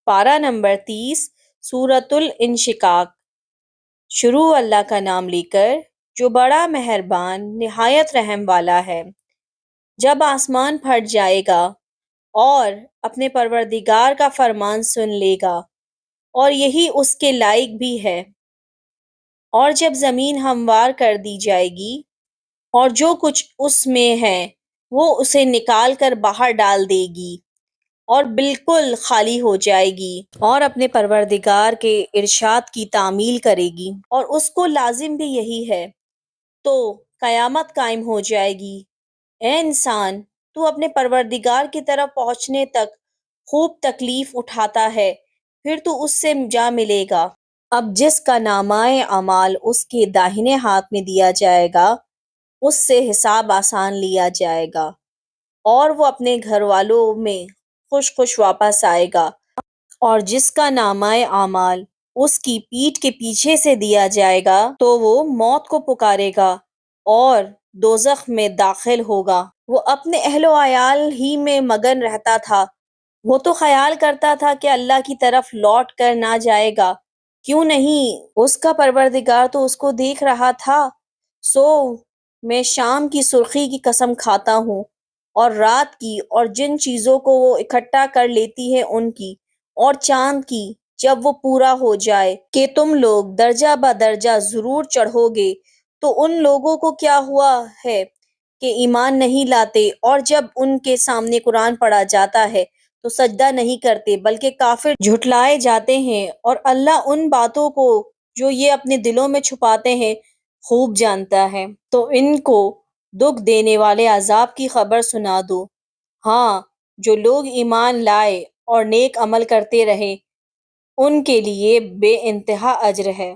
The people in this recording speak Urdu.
پارہ نمبر 30 سورۃ الانشقاق۔ شروع اللہ کا نام لے کر جو بڑا مہربان نہایت رحم والا ہے۔ جب آسمان پھٹ جائے گا اور اپنے پروردگار کا فرمان سن لے گا اور یہی اس کے لائق بھی ہے، اور جب زمین ہموار کر دی جائے گی اور جو کچھ اس میں ہے وہ اسے نکال کر باہر ڈال دے گی اور بالکل خالی ہو جائے گی اور اپنے پروردگار کے ارشاد کی تعمیل کرے گی اور اس کو لازم بھی یہی ہے، تو قیامت قائم ہو جائے گی۔ اے انسان، تو اپنے پروردگار کی طرف پہنچنے تک خوب تکلیف اٹھاتا ہے، پھر تو اس سے جا ملے گا۔ اب جس کا نامہ اعمال اس کے داہنے ہاتھ میں دیا جائے گا، اس سے حساب آسان لیا جائے گا اور وہ اپنے گھر والوں میں خوش خوش واپس آئے گا۔ اور جس کا نامہ اعمال اس کی پیٹھ کے پیچھے سے دیا جائے گا تو وہ موت کو پکارے گا اور دوزخ میں داخل ہوگا۔ وہ اپنے اہل و عیال ہی میں مگن رہتا تھا، وہ تو خیال کرتا تھا کہ اللہ کی طرف لوٹ کر نہ جائے گا، کیوں نہیں، اس کا پروردگار تو اس کو دیکھ رہا تھا۔ سو میں شام کی سرخی کی قسم کھاتا ہوں اور رات کی، اور جن چیزوں کو وہ اکٹھا کر لیتی ہے ان کی، اور چاند کی جب وہ پورا ہو جائے، کہ تم لوگ درجہ بدرجہ ضرور چڑھو گے۔ تو ان لوگوں کو کیا ہوا ہے کہ ایمان نہیں لاتے، اور جب ان کے سامنے قرآن پڑھا جاتا ہے تو سجدہ نہیں کرتے بلکہ کافر جھٹلائے جاتے ہیں، اور اللہ ان باتوں کو جو یہ اپنے دلوں میں چھپاتے ہیں خوب جانتا ہے۔ تو ان کو دکھ دینے والے عذاب کی خبر سنا دو۔ ہاں، جو لوگ ایمان لائے اور نیک عمل کرتے رہے ان کے لیے بے انتہا اجر ہے۔